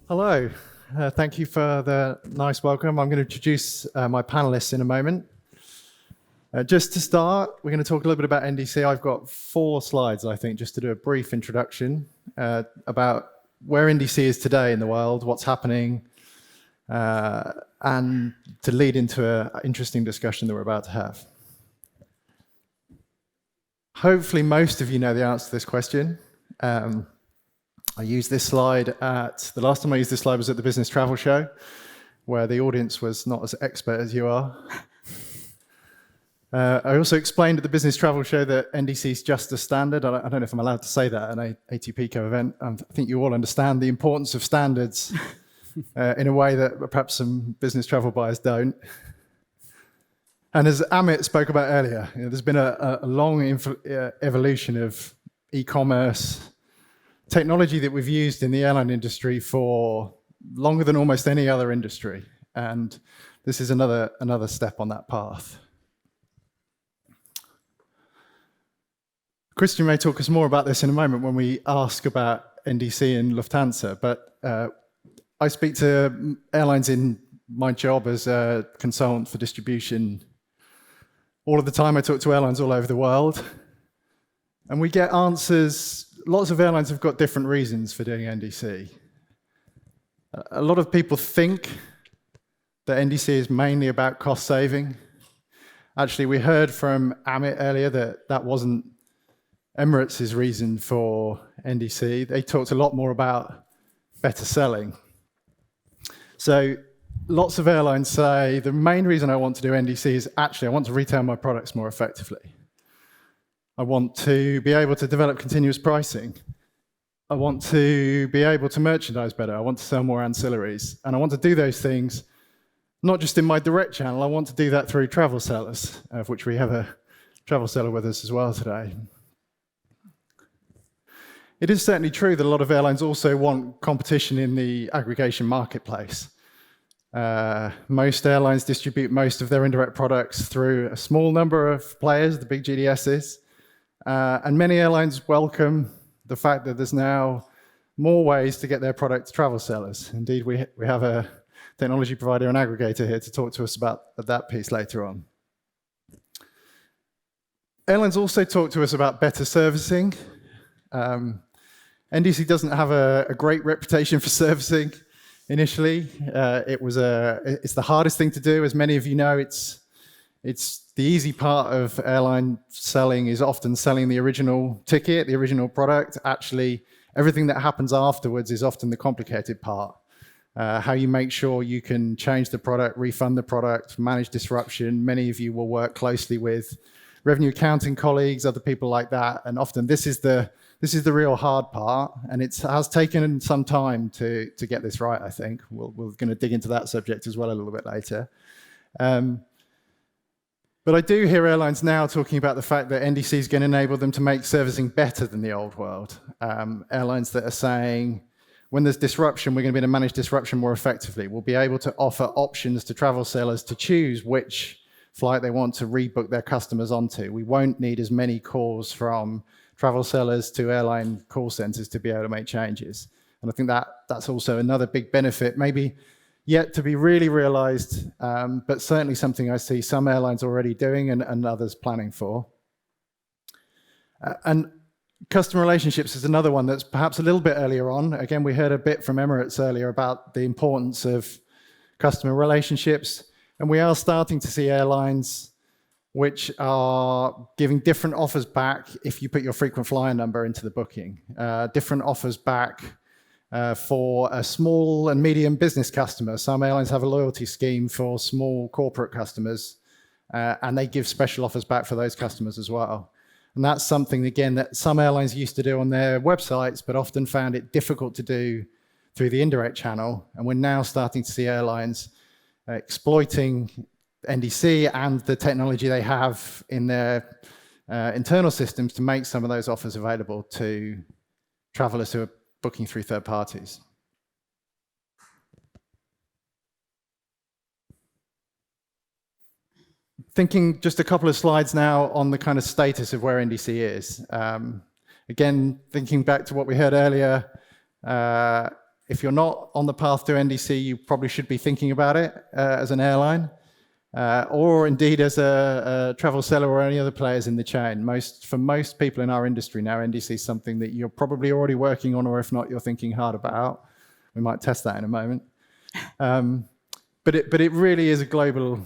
Hello, thank you for the nice welcome. I'm going to introduce my panelists in a moment. Just to start, we're going to talk a little bit about NDC. I've got 4 slides, I think, just to do a brief introduction about where NDC is today in the world, what's happening, and to lead into an interesting discussion that we're about to have. Hopefully, most of you know the answer to this question. I used this slide the last time I used this slide was at the Business Travel Show, where the audience was not as expert as you are. I also explained at the Business Travel Show that NDC is just a standard. I don't know if I'm allowed to say that at an ATPCO event. I think you all understand the importance of standards in a way that perhaps some business travel buyers don't. And as Amit spoke about earlier, there's been a long evolution of e-commerce technology that we've used in the airline industry for longer than almost any other industry. And this is another step on that path. Christian may talk us more about this in a moment when we ask about NDC and Lufthansa, but I speak to airlines in my job as a consultant for distribution all of the time. I talk to airlines all over the world, and we get answers. Lots of airlines have got different reasons for doing NDC. A lot of people think that NDC is mainly about cost saving. Actually, we heard from Amit earlier that that wasn't Emirates' reason for NDC. They talked a lot more about better selling. So lots of airlines say the main reason I want to do NDC is actually I want to retail my products more effectively. I want to be able to develop continuous pricing. I want to be able to merchandise better. I want to sell more ancillaries. And I want to do those things not just in my direct channel. I want to do that through travel sellers, of which we have a travel seller with us as well today. It is certainly true that a lot of airlines also want competition in the aggregation marketplace. Most airlines distribute most of their indirect products through a small number of players, the big GDSs, and many airlines welcome the fact that there's now more ways to get their product to travel sellers. Indeed, we have a technology provider and aggregator here to talk to us about that piece later on. Airlines also talk to us about better servicing. NDC doesn't have a great reputation for servicing initially. It's the hardest thing to do. As many of you know, it's the easy part of airline selling is often selling the original ticket, the original product. Actually, everything that happens afterwards is often the complicated part. How you make sure you can change the product, refund the product, manage disruption. Many of you will work closely with revenue accounting colleagues, other people like that, and often this is the real hard part, and it has taken some time to get this right, I think. We're going to dig into that subject as well a little bit later. But I do hear airlines now talking about the fact that NDC is going to enable them to make servicing better than the old world. Airlines that are saying, when there's disruption, we're going to be able to manage disruption more effectively. We'll be able to offer options to travel sellers to choose which flight they want to rebook their customers onto. We won't need as many calls from travel sellers to airline call centers to be able to make changes. And I think that's also another big benefit, maybe yet to be really realized, but certainly something I see some airlines already doing and others planning for. And customer relationships is another one that's perhaps a little bit earlier on. Again, we heard a bit from Emirates earlier about the importance of customer relationships. And we are starting to see airlines which are giving different offers back if you put your frequent flyer number into the booking. Different offers back for a small and medium business customer. Some airlines have a loyalty scheme for small corporate customers, and they give special offers back for those customers as well. And that's something, again, that some airlines used to do on their websites, but often found it difficult to do through the indirect channel. And we're now starting to see airlines exploiting NDC and the technology they have in their internal systems to make some of those offers available to travelers who are booking through third parties. Thinking just a couple of slides now on the kind of status of where NDC is. Again, thinking back to what we heard earlier, if you're not on the path to NDC, you probably should be thinking about it as an airline, or indeed as a travel seller or any other players in the chain. For most people in our industry now, NDC is something that you're probably already working on, or if not, you're thinking hard about. We might test that in a moment. But it really is a global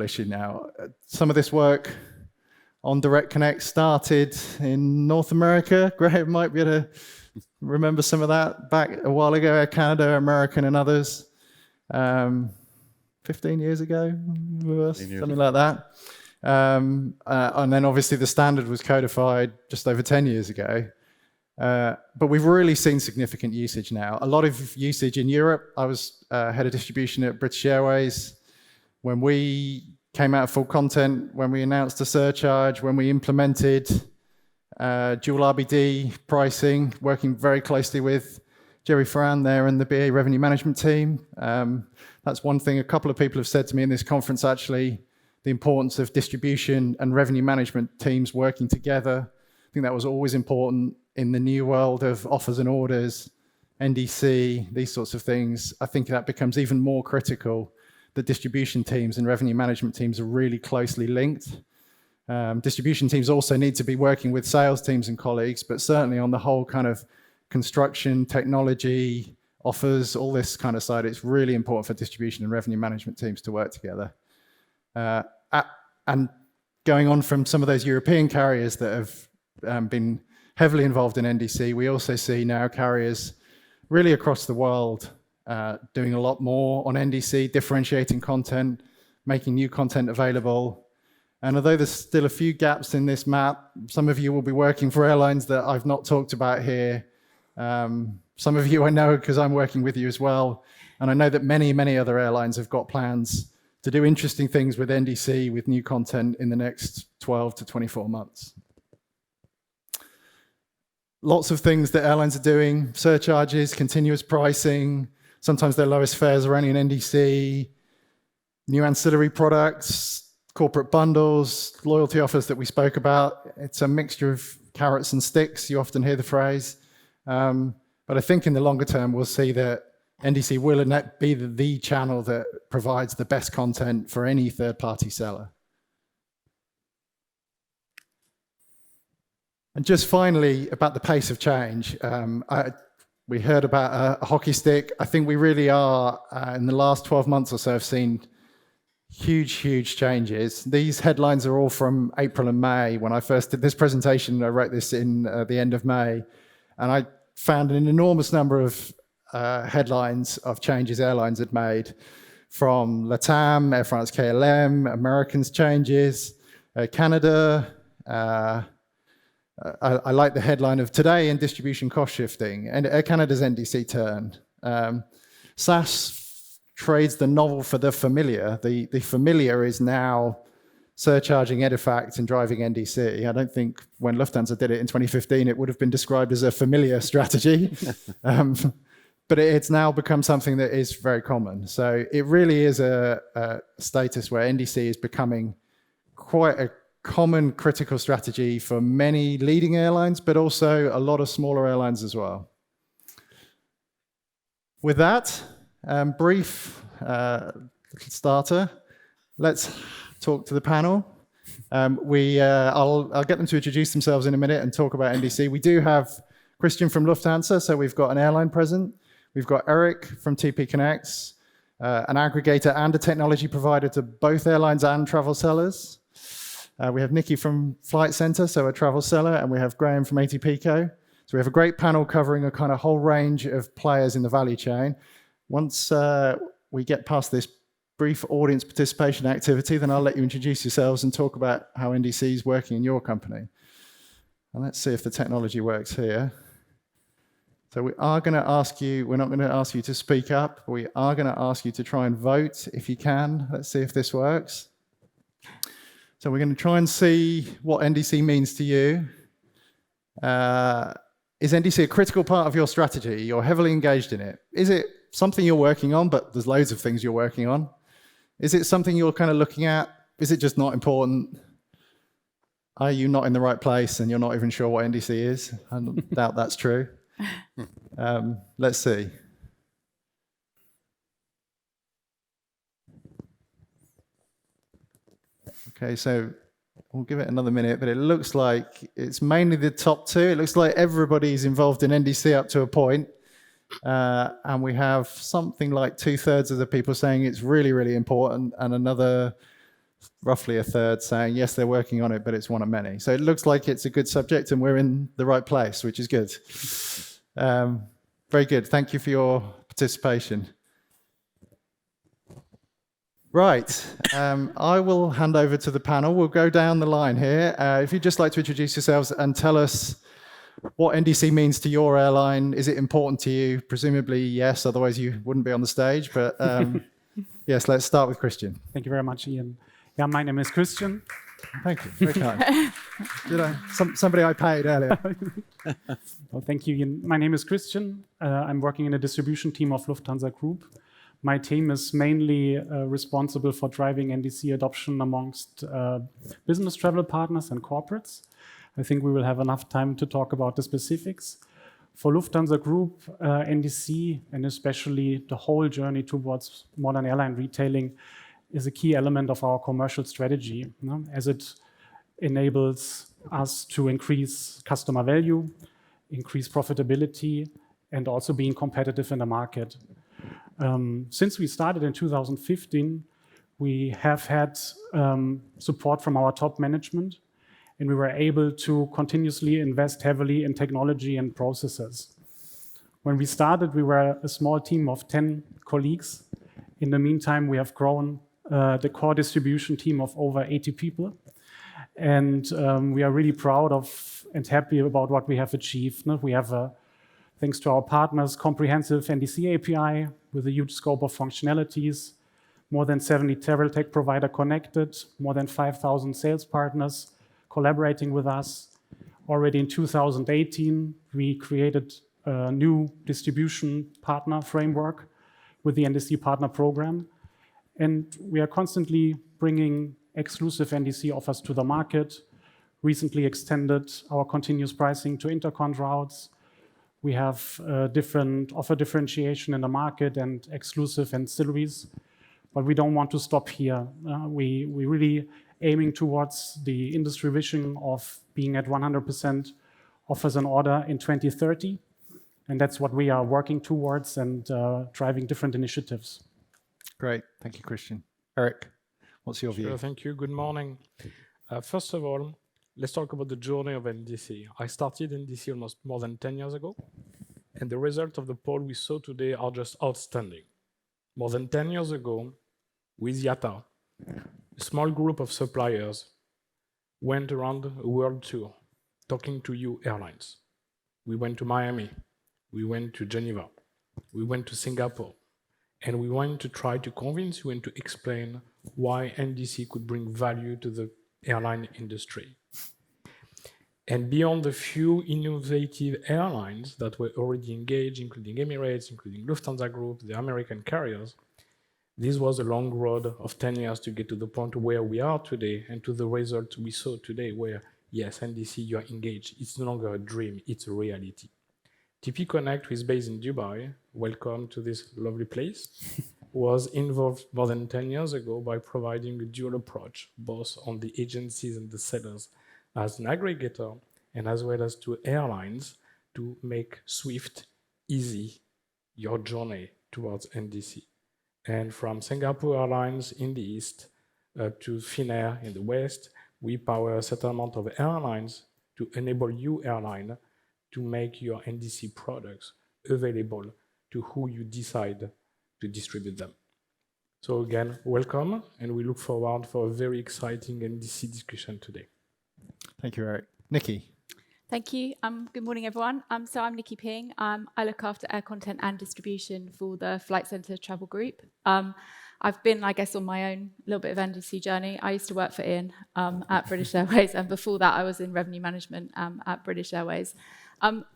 issue now. Some of this work on Direct Connect started in North America. Graham might be able to remember some of that back a while ago. Air Canada, American, and others. 15 years ago, something like that. And then obviously the standard was codified just over 10 years ago. But we've really seen significant usage now. A lot of usage in Europe. I was head of distribution at British Airways. When we came out of full content, when we announced a surcharge, when we implemented dual RBD pricing, working very closely with Jerry Ferran there and the BA revenue management team. That's one thing a couple of people have said to me in this conference, actually, the importance of distribution and revenue management teams working together. I think that was always important in the new world of offers and orders, NDC, these sorts of things. I think that becomes even more critical. The distribution teams and revenue management teams are really closely linked. Distribution teams also need to be working with sales teams and colleagues, but certainly on the whole kind of construction, technology, offers, all this kind of side, it's really important for distribution and revenue management teams to work together. And going on from some of those European carriers that have been heavily involved in NDC, we also see now carriers really across the world doing a lot more on NDC, differentiating content, making new content available. And although there's still a few gaps in this map, some of you will be working for airlines that I've not talked about here. Some of you I know because I'm working with you as well. And I know that many, many other airlines have got plans to do interesting things with NDC, with new content in the next 12 to 24 months. Lots of things that airlines are doing, surcharges, continuous pricing, sometimes their lowest fares are only in NDC, new ancillary products, corporate bundles, loyalty offers that we spoke about. It's a mixture of carrots and sticks, you often hear the phrase. But I think in the longer term, we'll see that NDC will be the channel that provides the best content for any third-party seller. And just finally, about the pace of change. We heard about a hockey stick. I think we really are, in the last 12 months or so, have seen huge, huge changes. These headlines are all from April and May. When I first did this presentation, I wrote this in the end of May, and I found an enormous number of headlines of changes airlines had made, from LATAM, Air France KLM, Americans changes, Canada. I like the headline of today in distribution cost shifting, and Air Canada's NDC turn. SAS trades the novel for the familiar. The familiar is now surcharging Edifact and driving NDC. I don't think when Lufthansa did it in 2015, it would have been described as a familiar strategy. But it's now become something that is very common. So it really is a status where NDC is becoming quite a common critical strategy for many leading airlines, but also a lot of smaller airlines as well. With that, brief starter, let's talk to the panel. I'll get them to introduce themselves in a minute and talk about NDC. We do have Christian from Lufthansa, so we've got an airline present. We've got Eric from TPConnects, an aggregator and a technology provider to both airlines and travel sellers. We have Nikki from Flight Centre, so a travel seller, and we have Graham from ATPCO. So we have a great panel covering a kind of whole range of players in the value chain. Once we get past this brief audience participation activity, then I'll let you introduce yourselves and talk about how NDC is working in your company. And let's see if the technology works here. So we are going to ask you, we're not going to ask you to speak up, we are going to ask you to try and vote if you can. Let's see if this works. So we're going to try and see what NDC means to you. Is NDC a critical part of your strategy? You're heavily engaged in it. Is it something you're working on, but there's loads of things you're working on? Is it something you're kind of looking at? Is it just not important? Are you not in the right place and you're not even sure what NDC is? I doubt that's true. Let's see. Okay, so we'll give it another minute, but it looks like it's mainly the top two. It looks like everybody's involved in NDC up to a point. And we have something like 2/3 of the people saying it's really, really important, and another roughly a third saying, yes, they're working on it, but it's one of many. So it looks like it's a good subject and we're in the right place, which is good. Very good. Thank you for your participation. Right. I will hand over to the panel. We'll go down the line here. If you'd just like to introduce yourselves and tell us what NDC means to your airline. Is it important to you? Presumably, yes, otherwise you wouldn't be on the stage. But yes, let's start with Christian. Thank you very much, Ian. Yeah, my name is Christian. Thank you. Very kind. Somebody I paid earlier. Well, thank you, Ian. My name is Christian. I'm working in the distribution team of Lufthansa Group. My team is mainly responsible for driving NDC adoption amongst business travel partners and corporates. I think we will have enough time to talk about the specifics. For Lufthansa Group, NDC, and especially the whole journey towards modern airline retailing, is a key element of our commercial strategy, as it enables us to increase customer value, increase profitability, and also being competitive in the market. Since we started in 2015, we have had support from our top management, and we were able to continuously invest heavily in technology and processes. When we started, we were a small team of 10 colleagues. In the meantime, we have grown the core distribution team of over 80 people. And we are really proud of and happy about what we have achieved. We have, thanks to our partners, comprehensive NDC API with a huge scope of functionalities, more than 70 travel tech provider connected, more than 5,000 sales partners collaborating with us. Already in 2018, we created a new distribution partner framework with the NDC partner program. And we are constantly bringing exclusive NDC offers to the market, recently extended our continuous pricing to intercont routes. We have different offer differentiation in the market and exclusive ancillaries, but we don't want to stop here. We really aiming towards the industry vision of being at 100% offers and order in 2030. And that's what we are working towards and driving different initiatives. Great. Thank you, Christian. Eric, what's your view? Sure, thank you. Good morning. First of all, let's talk about the journey of NDC. I started NDC almost more than 10 years ago, and the results of the poll we saw today are just outstanding. More than 10 years ago, with IATA, a small group of suppliers went around a world tour talking to you airlines. We went to Miami, we went to Geneva, we went to Singapore, and we want to try to convince you and to explain why NDC could bring value to the airline industry. And beyond the few innovative airlines that were already engaged, including Emirates, including Lufthansa Group, the American carriers, this was a long road of 10 years to get to the point where we are today and to the results we saw today where, yes, NDC, you are engaged. It's no longer a dream, it's a reality. TPConnects, who is based in Dubai, welcome to this lovely place, was involved more than 10 years ago by providing a dual approach, both on the agencies and the sellers as an aggregator, and as well as to airlines to make swift, easy your journey towards NDC. And from Singapore Airlines in the east to Finnair in the west, we power a certain amount of airlines to enable you airline to make your NDC products available to who you decide to distribute them. So again, welcome, and we look forward for a very exciting NDC discussion today. Thank you, Eric. Nikki. Thank you. Good morning, everyone. So I'm Nikki Ping. I look after air content and distribution for the Flight Centre Travel Group. I've been, I guess, on my own little bit of NDC journey. I used to work for Ian at British Airways, and before that, I was in revenue management at British Airways.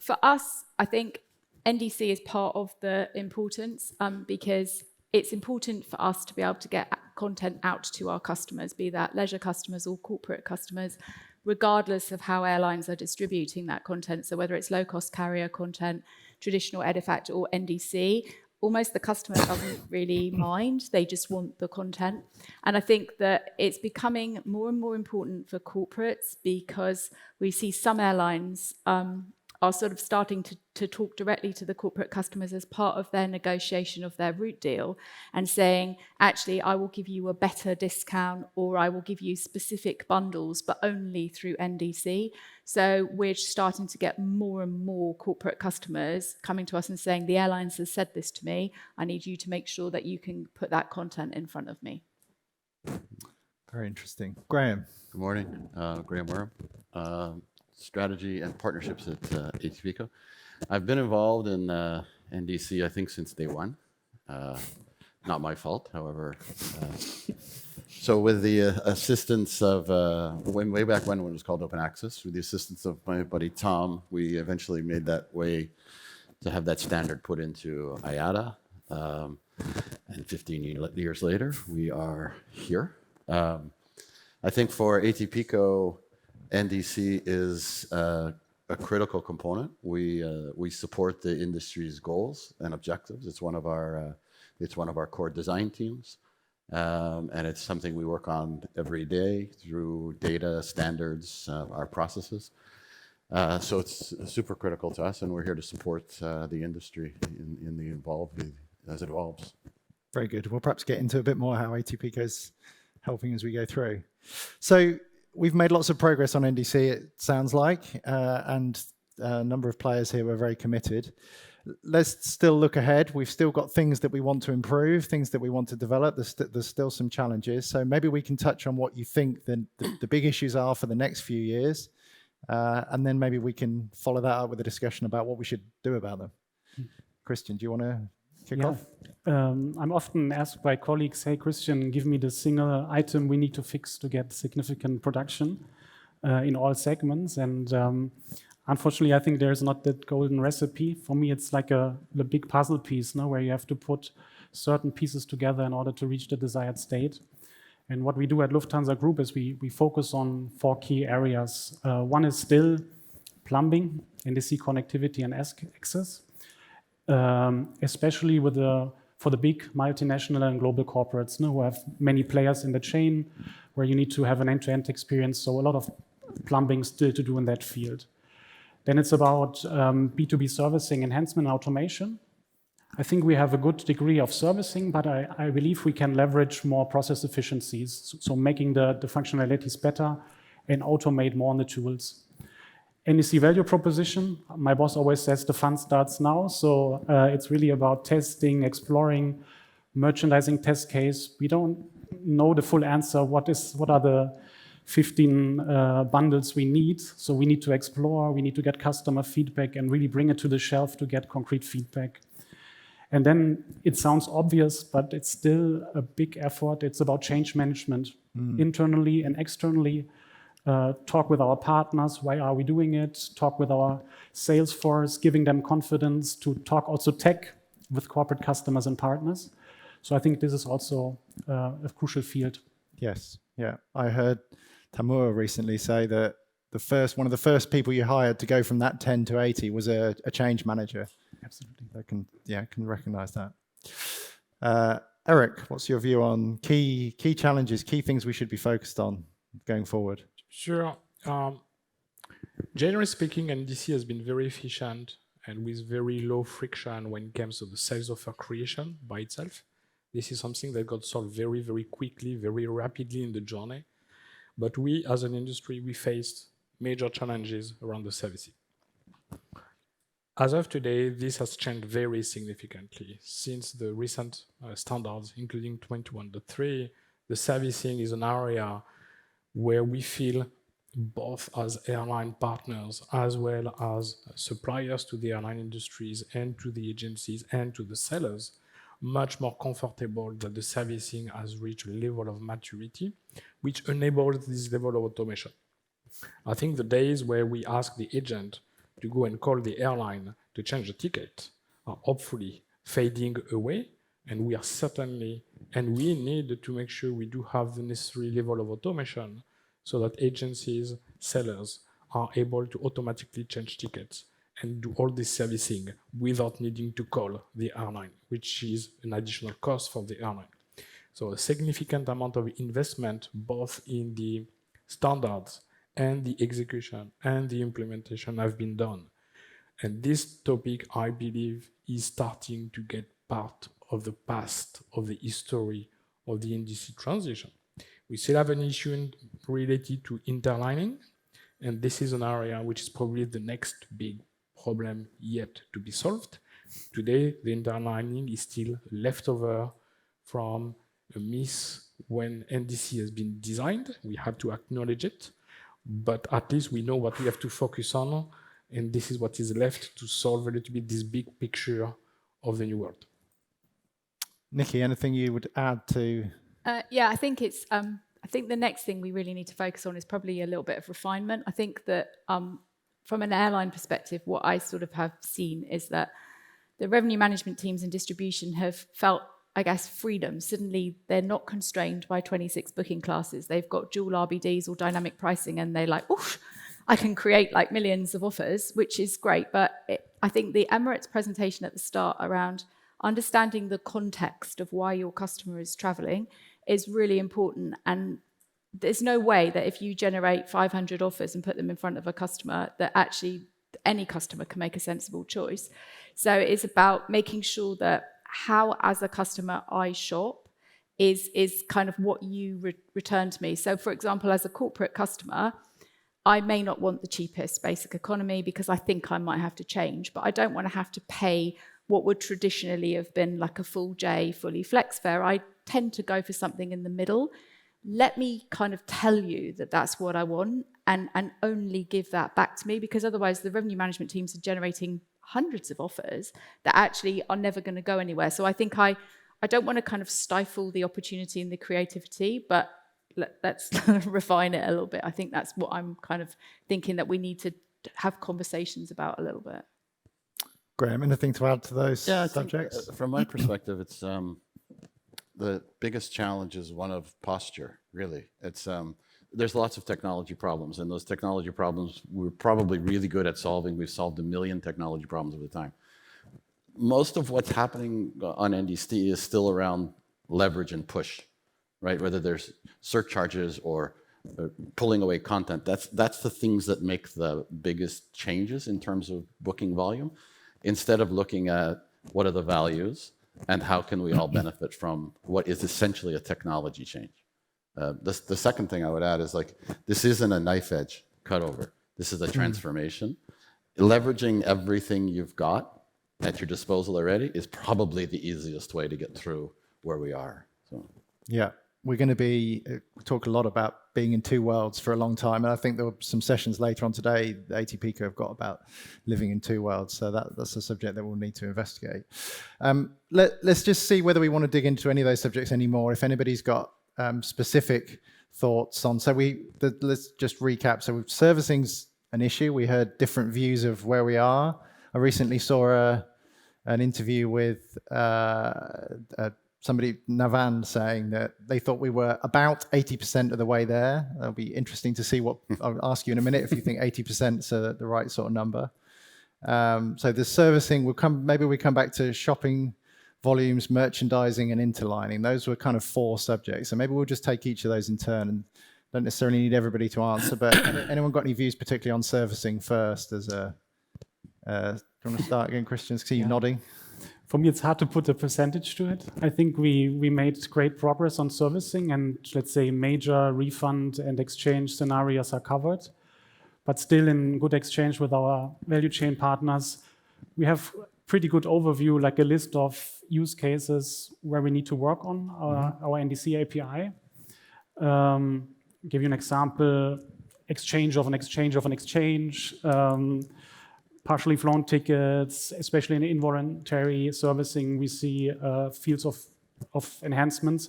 For us, I think NDC is part of the importance because it's important for us to be able to get content out to our customers, be that leisure customers or corporate customers, regardless of how airlines are distributing that content. So whether it's low-cost carrier content, traditional Edifact or NDC, almost the customer doesn't really mind. They just want the content. And I think that it's becoming more and more important for corporates because we see some airlines are sort of starting to talk directly to the corporate customers as part of their negotiation of their route deal and saying, actually, I will give you a better discount or I will give you specific bundles, but only through NDC. So we're starting to get more and more corporate customers coming to us and saying, the airlines have said this to me. I need you to make sure that you can put that content in front of me. Very interesting. Graham. Good morning. Graham Worm. Strategy and partnerships at ATPCO. I've been involved in NDC, I think, since day one. Not my fault, however. So with the assistance of, way back when it was called Open Access, with the assistance of my buddy Tom, we eventually made that way to have that standard put into IATA. And 15 years later, we are here. I think for ATPCO, NDC is a critical component. We support the industry's goals and objectives. It's one of our core design teams, and it's something we work on every day through data, standards, our processes. So it's super critical to us, and we're here to support the industry in the as it evolves. Very good. We'll perhaps get into a bit more how ATPCO is helping as we go through. So we've made lots of progress on NDC, it sounds like, and a number of players here were very committed. Let's still look ahead. We've still got things that we want to improve, things that we want to develop. There's still some challenges. So maybe we can touch on what you think the big issues are for the next few years, and then maybe we can follow that up with a discussion about what we should do about them. Christian, do you want to kick off? I'm often asked by colleagues, hey, Christian, give me the single item we need to fix to get significant production in all segments. And unfortunately, I think there's not that golden recipe. For me, it's like the big puzzle piece, where you have to put certain pieces together in order to reach the desired state. And what we do at Lufthansa Group is we focus on 4 key areas. One is still plumbing, NDC connectivity and access. Especially for the big multinational and global corporates who have many players in the chain where you need to have an end-to-end experience. So a lot of plumbing still to do in that field. Then it's about B2B servicing, enhancement, and automation. I think we have a good degree of servicing, but I believe we can leverage more process efficiencies. So making the functionalities better and automate more on the tools. NDC value proposition, my boss always says the fun starts now. So it's really about testing, exploring, merchandising test case. We don't know the full answer. What are the 15 bundles we need? So we need to explore, we need to get customer feedback and really bring it to the shelf to get concrete feedback. And then it sounds obvious, but it's still a big effort. It's about change management internally and externally. Talk with our partners, why are we doing it? Talk with our sales force, giving them confidence to talk also tech with corporate customers and partners. So I think this is also a crucial field. Yes, yeah. I heard Tamura recently say that one of the first people you hired to go from that 10 to 80 was a change manager. Absolutely. I can recognize that. Eric, what's your view on key challenges, key things we should be focused on going forward? Sure. Generally speaking, NDC has been very efficient and with very low friction when it comes to the sales offer creation by itself. This is something that got solved very, very quickly, very rapidly in the journey. But we, as an industry, we faced major challenges around the servicing. As of today, this has changed very significantly. Since the recent standards, including 21.3, the servicing is an area where we feel both as airline partners as well as suppliers to the airline industries and to the agencies and to the sellers much more comfortable that the servicing has reached a level of maturity which enables this level of automation. I think the days where we ask the agent to go and call the airline to change the ticket are hopefully fading away, And we are certainly, and we need to make sure we do have the necessary level of automation so that agencies, sellers are able to automatically change tickets and do all this servicing without needing to call the airline, which is an additional cost for the airline. So a significant amount of investment, both in the standards and the execution and the implementation have been done. And this topic, I believe, is starting to get part of the past, of the history of the NDC transition. We still have an issue related to interlining, and this is an area which is probably the next big problem yet to be solved. Today, the interlining is still leftover from a miss when NDC has been designed. We have to acknowledge it, but at least we know what we have to focus on, and this is what is left to solve a little bit this big picture of the new world. Nikki, anything you would add to? Yeah, I think it's. I think the next thing we really need to focus on is probably a little bit of refinement. I think that from an airline perspective, what I sort of have seen is that the revenue management teams and distribution have felt, I guess, freedom. Suddenly, they're not constrained by 26 booking classes. They've got dual RBDs or dynamic pricing, and they're like, oof, I can create like millions of offers, which is great. But I think the Emirates presentation at the start around understanding the context of why your customer is traveling is really important. And there's no way that if you generate 500 offers and put them in front of a customer, that actually any customer can make a sensible choice. So it's about making sure that how, as a customer, I shop is kind of what you return to me. So, for example, as a corporate customer, I may not want the cheapest basic economy because I think I might have to change, but I don't want to have to pay what would traditionally have been like a full J, fully flex fare. I tend to go for something in the middle. Let me kind of tell you that that's what I want and only give that back to me, because otherwise the revenue management teams are generating hundreds of offers that actually are never going to go anywhere. So I think I don't want to kind of stifle the opportunity and the creativity, but let's refine it a little bit. I think that's what I'm kind of thinking that we need to have conversations about a little bit. Graham, anything to add to those I subjects? think, from my perspective, it's the biggest challenge is one of posture, really. It's there's lots of technology problems, and those technology problems we're probably really good at solving. We've solved 1 million technology problems over time. Most of what's happening on NDC is still around leverage and push, right? Whether there's surcharges or pulling away content, that's the things that make the biggest changes in terms of booking volume, instead of looking at what are the values and how can we all benefit from what is essentially a technology change. The second thing I would add is, like, this isn't a knife edge cutover. This is a transformation. Leveraging everything you've got at your disposal already is probably the easiest way to get through where we are. So. Yeah, we're going to be talk a lot about being in two worlds for a long time, and I think there were some sessions later on today the ATPCO have got about living in two worlds, so that's a subject that we'll need to investigate. Let's just see whether we want to dig into any of those subjects anymore. If anybody's got specific thoughts on, let's just recap. So servicing's an issue. We heard different views of where we are. I recently saw an interview with somebody, Navan, saying that they thought we were about 80% of the way there. That'll be interesting to see what, I'll ask you in a minute if you think 80% is the right sort of number. So the servicing, maybe we come back to shopping volumes, merchandising, and interlining. Those were kind of 4 subjects. So maybe we'll just take each of those in turn, and don't necessarily need everybody to answer, but anyone got any views particularly on servicing first as a, do you want to start again, Christian? See you nodding. For me, it's hard to put a percentage to it. I think we made great progress on servicing, and let's say major refund and exchange scenarios are covered. But still, in good exchange with our value chain partners, we have pretty good overview, like a list of use cases where we need to work on our NDC API. Give you an example: exchange of an exchange of an exchange. Partially flown tickets, especially in involuntary servicing, we see fields of enhancements,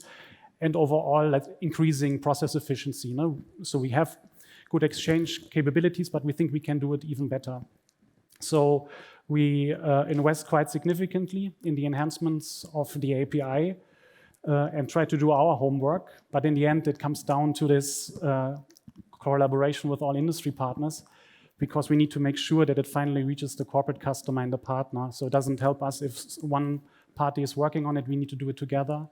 and overall increasing process efficiency. So we have good exchange capabilities, but we think we can do it even better. So We invest quite significantly in the enhancements of the API and try to do our homework. But in the end, it comes down to this collaboration with all industry partners, because we need to make sure that it finally reaches the corporate customer and the partner. So it doesn't help us if one party is working on it. We need to do it together,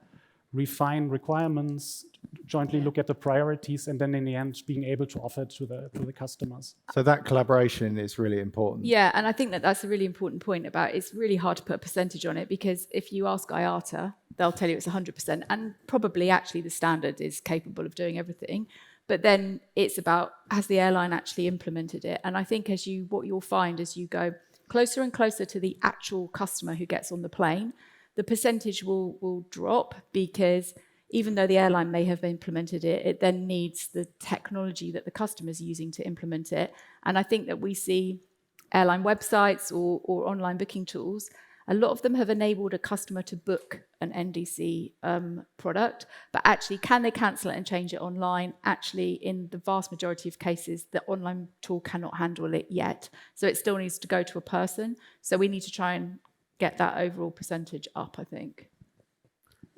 refine requirements, jointly look at the priorities, and then in the end, being able to offer it to the customers. So that collaboration is really important. Yeah, and I think that that's a really important point about it's really hard to put a percentage on it, because if you ask IATA, they'll tell you it's 100%, and probably actually the standard is capable of doing everything. But then it's about, has the airline actually implemented it? And I think what you'll find as you go closer and closer to the actual customer who gets on the plane, the percentage will drop, because even though the airline may have implemented it, it then needs the technology that the customer is using to implement it. And I think that we see airline websites or online booking tools, a lot of them have enabled a customer to book an NDC product, but actually, can they cancel it and change it online? Actually, in the vast majority of cases, the online tool cannot handle it yet. So it still needs to go to a person. So we need to try and get that overall percentage up, I think.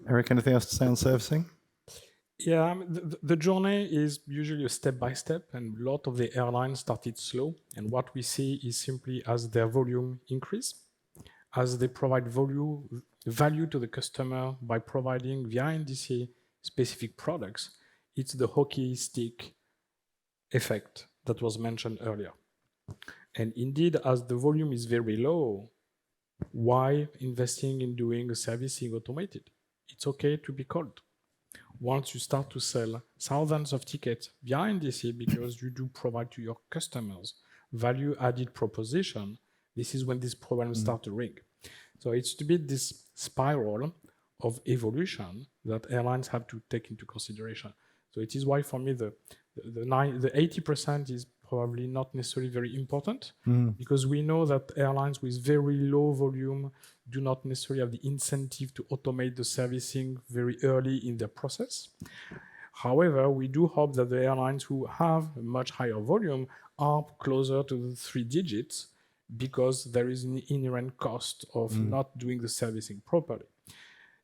Eric, anything else to say on servicing? Yeah, the journey is usually a step-by-step, and a lot of the airlines started slow. And what we see is simply as their volume increase, as they provide value to the customer by providing via NDC specific products, it's the hockey stick effect that was mentioned earlier. And indeed, as the volume is very low, why investing in doing servicing automated? It's okay to be cold. Once you start to sell thousands of tickets via NDC, because you do provide to your customers value-added proposition, this is when these problems start to ring. So it's to be this spiral of evolution that airlines have to take into consideration. So it is why, for me, the 80% is probably not necessarily very important, because we know that airlines with very low volume do not necessarily have the incentive to automate the servicing very early in their process. However, we do hope that the airlines who have a much higher volume are closer to the 3 digits, because there is an inherent cost of not doing the servicing properly.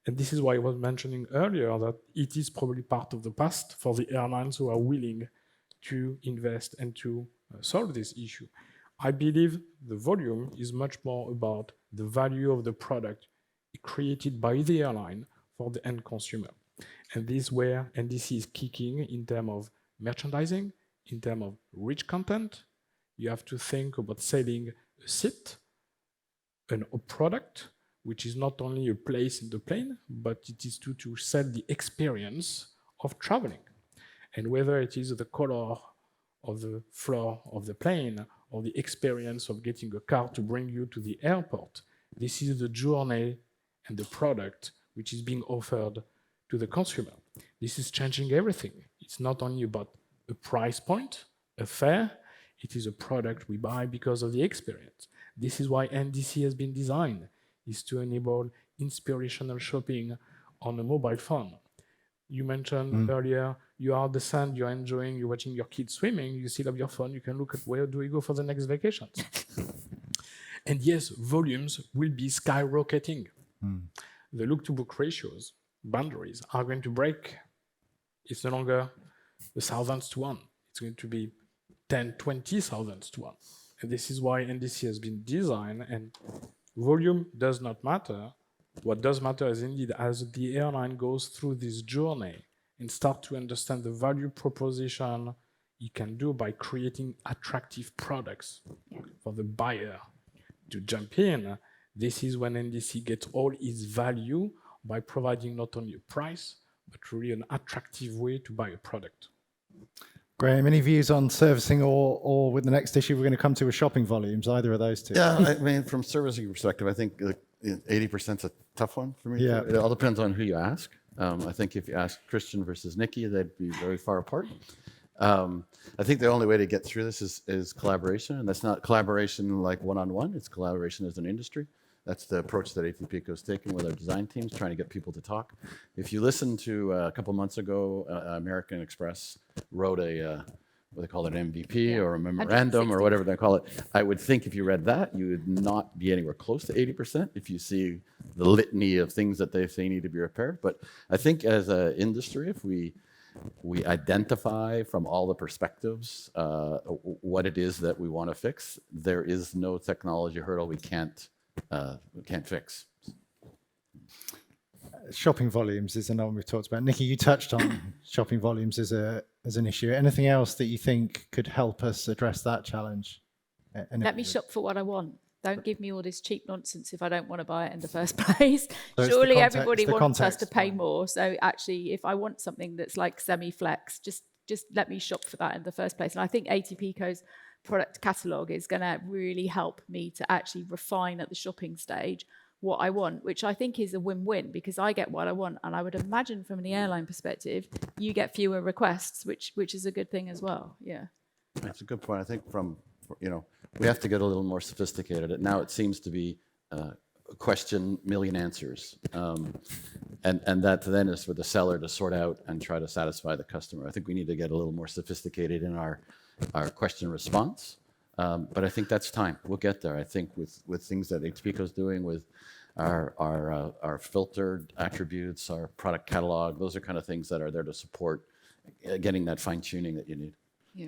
And this is why I was mentioning earlier that it is probably part of the past for the airlines who are willing to invest and to solve this issue. I believe the volume is much more about the value of the product created by the airline for the end consumer. And this is where NDC is kicking in terms of merchandising, in terms of rich content. You have to think about selling a seat, a product, which is not only a place in the plane, but it is to sell the experience of traveling. And whether it is the color of the floor of the plane or the experience of getting a car to bring you to the airport, this is the journey and the product which is being offered to the consumer. This is changing everything. It's not only about a price point, a fare, it is a product we buy because of the experience. This is why NDC has been designed, is to enable inspirational shopping on a mobile phone. You mentioned earlier, you are at the sand, you're enjoying, you're watching your kids swimming, you still have your phone, you can look at where do we go for the next vacations. And yes, volumes will be skyrocketing. The look-to-book ratios, boundaries, are going to break. It's no longer the thousands to one. It's going to be 10, 20 thousands to one. And this is why NDC has been designed, and volume does not matter. What does matter is indeed as the airline goes through this journey and start to understand the value proposition it can do by creating attractive products for the buyer to jump in. This is when NDC gets all its value by providing not only a price, but really an attractive way to buy a product. Graham, any views on servicing or with the next issue we're going to come to with shopping volumes, either of those two? Yeah, I mean, from servicing perspective, I think 80% is a tough one for me. Yeah. It all depends on who you ask. I think if you ask Christian versus Nikki, they'd be very far apart. I think the only way to get through this is collaboration, and that's not collaboration like one-on-one, it's collaboration as an industry. That's the approach that ATPCO is taking with our design teams, trying to get people to talk. If you listen to a couple months ago, American Express wrote a what they call it, an MVP or a memorandum or whatever they call it. I would think if you read that, you would not be anywhere close to 80% if you see the litany of things that they say need to be repaired. But I think as an industry, if we identify from all the perspectives what it is that we want to fix, there is no technology hurdle we can't fix. Shopping volumes is another one we've talked about. Nikki, you touched on shopping volumes as an issue. Anything else that you think could help us address that challenge? Let me shop for what I want. Don't give me all this cheap nonsense if I don't want to buy it in the first place. So Surely everybody wants us to pay more. So actually, if I want something that's like semi-flex, just let me shop for that in the first place. And I think ATPCo's product catalogue is going to really help me to actually refine at the shopping stage what I want, which I think is a win-win because I get what I want. And I would imagine from the airline perspective, you get fewer requests, which is a good thing as well. Yeah. That's a good point. I think we have to get a little more sophisticated. Now it seems to be a question, million answers. And that then is for the seller to sort out and try to satisfy the customer. I think we need to get a little more sophisticated in our question response. But I think that's time. We'll get there. I think with things that ATPCO is doing with our filtered attributes, our product catalog, those are kind of things that are there to support getting that fine tuning that you need. Yeah.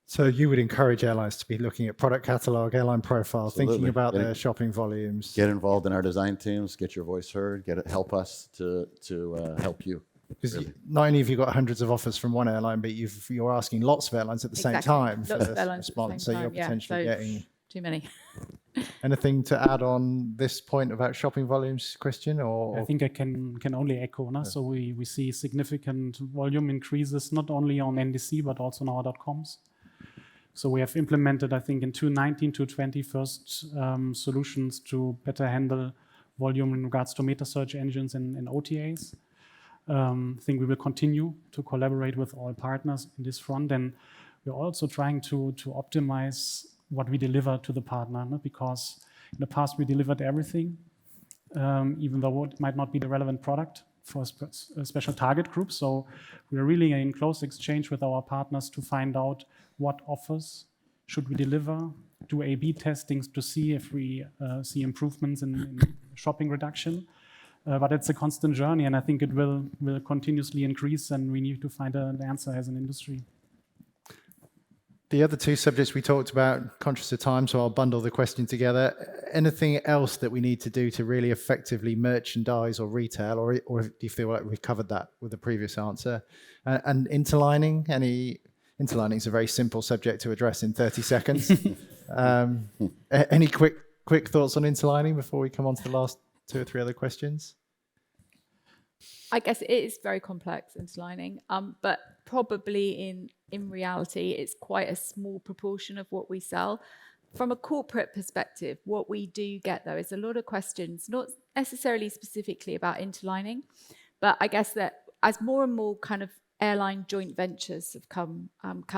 So you would encourage airlines to be looking at product catalog, airline profile, Absolutely. thinking about their shopping volumes. Get involved in our design teams, get your voice heard, help us to help you. Because not only have you got hundreds of offers from one airline, but you're asking lots of airlines at the same time for response. So you're potentially getting too many. Anything to add on this point about shopping volumes, Christian? Or I think I can only echo. No? So we see significant volume increases not only on NDC but also on our .coms. So we have implemented, I think, in 2019 to 20 first solutions to better handle volume in regards to meta search engines and OTAs. I think we will continue to collaborate with all partners in this front, and we're also trying to optimize what we deliver to the partner, no? Because in the past we delivered everything, even though it might not be the relevant product for a special target group. So we're really in close exchange with our partners to find out what offers should we deliver, do A/B testings to see if we see improvements in shopping reduction. But it's a constant journey, and I think it will continuously increase, and we need to find an answer as an industry. The other two subjects we talked about, conscious of time, so I'll bundle the question together. Anything else that we need to do to really effectively merchandise or retail, or do you feel like we've covered that with the previous answer? And interlining, interlining is a very simple subject to address in 30 seconds. Any quick thoughts on interlining before we come on to the last two or three other questions? I guess it is very complex, interlining, but probably in reality, it's quite a small proportion of what we sell. From a corporate perspective, what we do get, though, is a lot of questions, not necessarily specifically about interlining, but I guess that as more and more kind of airline joint ventures have come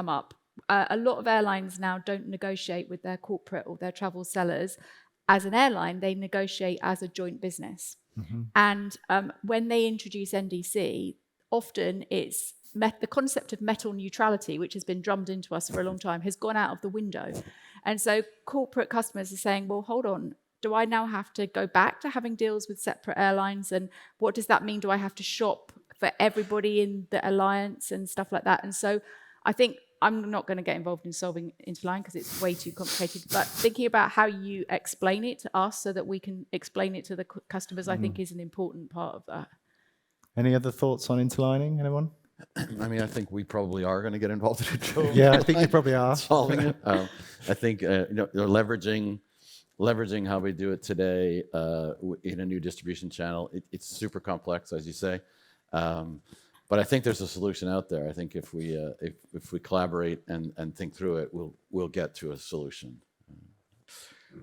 up, a lot of airlines now don't negotiate with their corporate or their travel sellers as an airline, they negotiate as a joint business. Mm-hmm. And when they introduce NDC, often it's the concept of metal neutrality, which has been drummed into us for a long time, has gone out of the window. And so corporate customers are saying, well, hold on, do I now have to go back to having deals with separate airlines? And what does that mean? Do I have to shop for everybody in the alliance and stuff like that? And so I think I'm not going to get involved in solving interline because it's way too complicated, but thinking about how you explain it to us so that we can explain it to the customers, I think is an important part of that. Any other thoughts on interlining, anyone? I mean, I think we probably are going to get involved in it. Yeah, I think you probably are. Solving it. I think leveraging how we do it today in a new distribution channel. It's super complex, as you say. But I think there's a solution out there. I think if we collaborate and think through it, we'll get to a solution.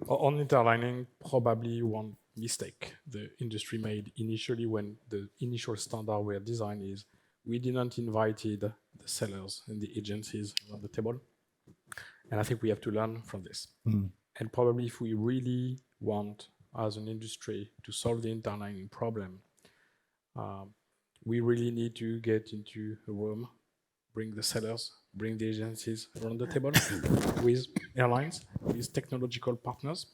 On interlining, probably one mistake the industry made initially when the initial standard were designed is we didn't invite the sellers and the agencies on the table. And I think we have to learn from this. Mm. And probably if we really want, as an industry, to solve the interlining problem, we really need to get into a room, bring the sellers, bring the agencies around the table with airlines, with technological partners,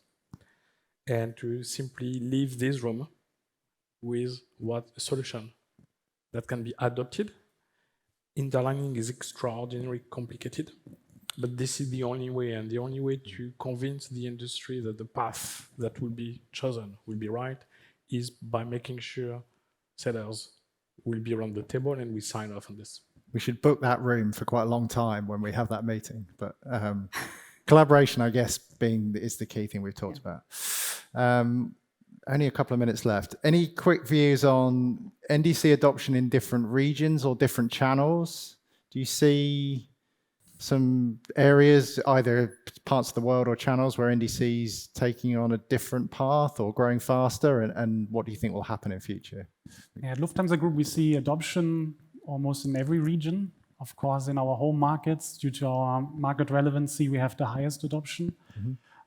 and to simply leave this room with what a solution that can be adopted. Interlining is extraordinarily complicated, but this is the only way, and the only way to convince the industry that the path that will be chosen will be right is by making sure sellers will be around the table and we sign off on this. We should book that room for quite a long time when we have that meeting. But collaboration, I guess, is the key thing we've talked about. Only a couple of minutes left. Any quick views on NDC adoption in different regions or different channels? Do you see some areas, either parts of the world or channels, where NDC's taking on a different path or growing faster? And what do you think will happen in future? Yeah, at Lufthansa Group, we see adoption almost in every region. Of course, in our home markets, due to our market relevancy, we have the highest adoption.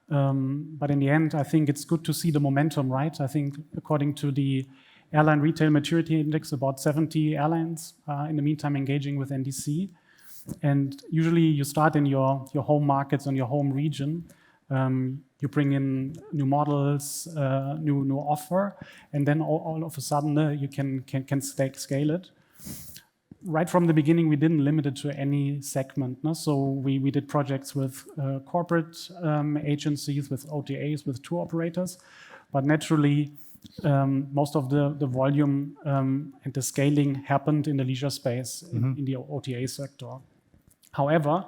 But in the end, I think it's good to see the momentum, right? I think according to the Airline Retail Maturity Index, about 70 airlines are in the meantime engaging with NDC. And usually you start in your home markets and your home region. You bring in new models, new offer, and then all of a sudden you can scale it. Right from the beginning, we didn't limit it to any segment. No? So we did projects with corporate agencies, with OTAs, with tour operators. But naturally, most of the volume and the scaling happened in the leisure space, in the OTA sector. However,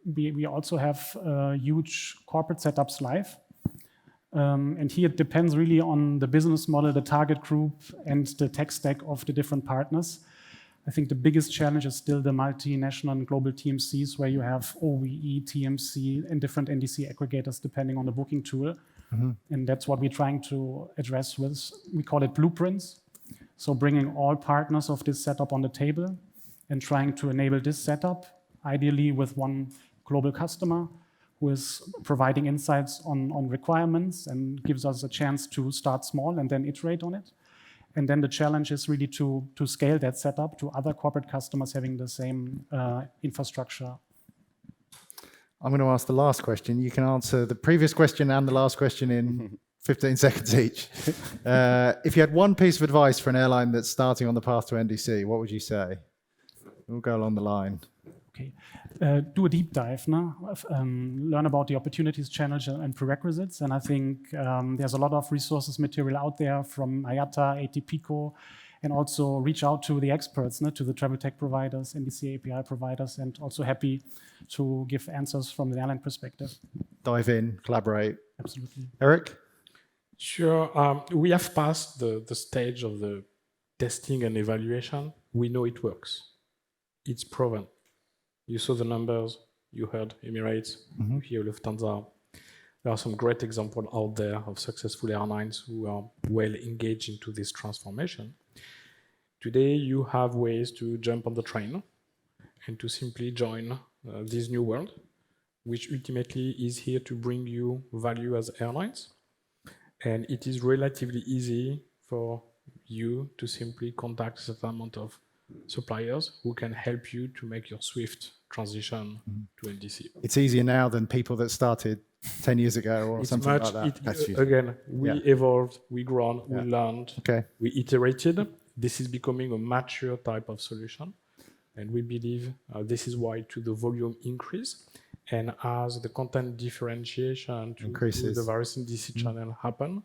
we also have huge corporate setups live. And here it depends really on the business model, the target group, and the tech stack of the different partners. I think the biggest challenge is still the multinational and global TMCs, where you have OVE, TMC, and different NDC aggregators depending on the booking tool. And that's what we're trying to address with, we call it blueprints. So bringing all partners of this setup on the table and trying to enable this setup, ideally with one global customer who is providing insights on requirements and gives us a chance to start small and then iterate on it. And then the challenge is really to scale that setup to other corporate customers having the same infrastructure. I'm going to ask the last question. You can answer the previous question and the last question in 15 seconds each. If you had one piece of advice for an airline that's starting on the path to NDC, what would you say? We'll go along the line. Okay. Do a deep dive, no? Learn about the opportunities, challenges, and prerequisites. And I think there's a lot of resources material out there from IATA, ATPCO, and also reach out to the experts, no? To the travel tech providers, NDC API providers, and also happy to give answers from the airline perspective. Dive in, collaborate. Absolutely. Eric? Sure. We have passed the stage of the testing and evaluation. We know it works. It's proven. You saw the numbers, you heard Emirates, you hear Lufthansa. There are some great examples out there of successful airlines who are well engaged into this transformation. Today, you have ways to jump on the train and to simply join this new world, which ultimately is here to bring you value as airlines. And it is relatively easy for you to simply contact a certain amount of suppliers who can help you to make your swift transition to NDC. It's easier now than people that started 10 years ago or something like that. Again, we evolved, we grown, we learned, we iterated. This is becoming a mature type of solution. And we believe this is why to the volume increase. And as the content differentiation to the various NDC channel happen,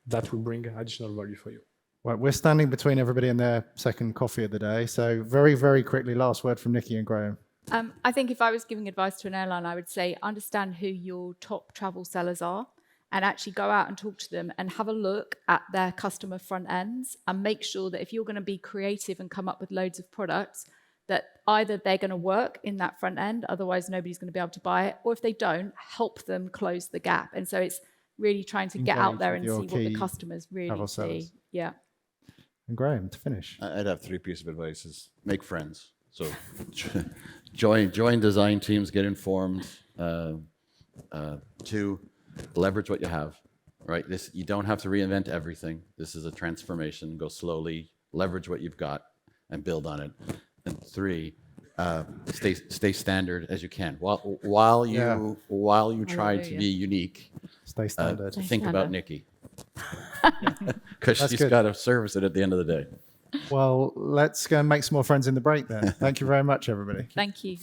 that will bring additional value for you. Well, we're standing between everybody and their second coffee of the day. So very, very quickly, last word from Nikki and Graham. I think if I was giving advice to an airline, I would say understand who your top travel sellers are and actually go out and talk to them and have a look at their customer front ends and make sure that if you're going to be creative and come up with loads of products, that either they're going to work in that front end, otherwise nobody's going to be able to buy it, or if they don't, help them close the gap. And so it's really trying to get out there and see what the customers really see. Yeah. And Graham, to finish. I'd have 3 pieces of advice: is make friends. So join design teams, get informed. 2, leverage what you have. Right? You don't have to reinvent everything. This is a transformation. Go slowly, leverage what you've got, and build on it. And 3, stay standard as you can. While you try to be unique, Stay standard. think about standard. Nikki. Because That's she's good. got to service it at the end of the day. Well, let's go and make some more friends in the break then. Thank you very much, everybody. Thank you.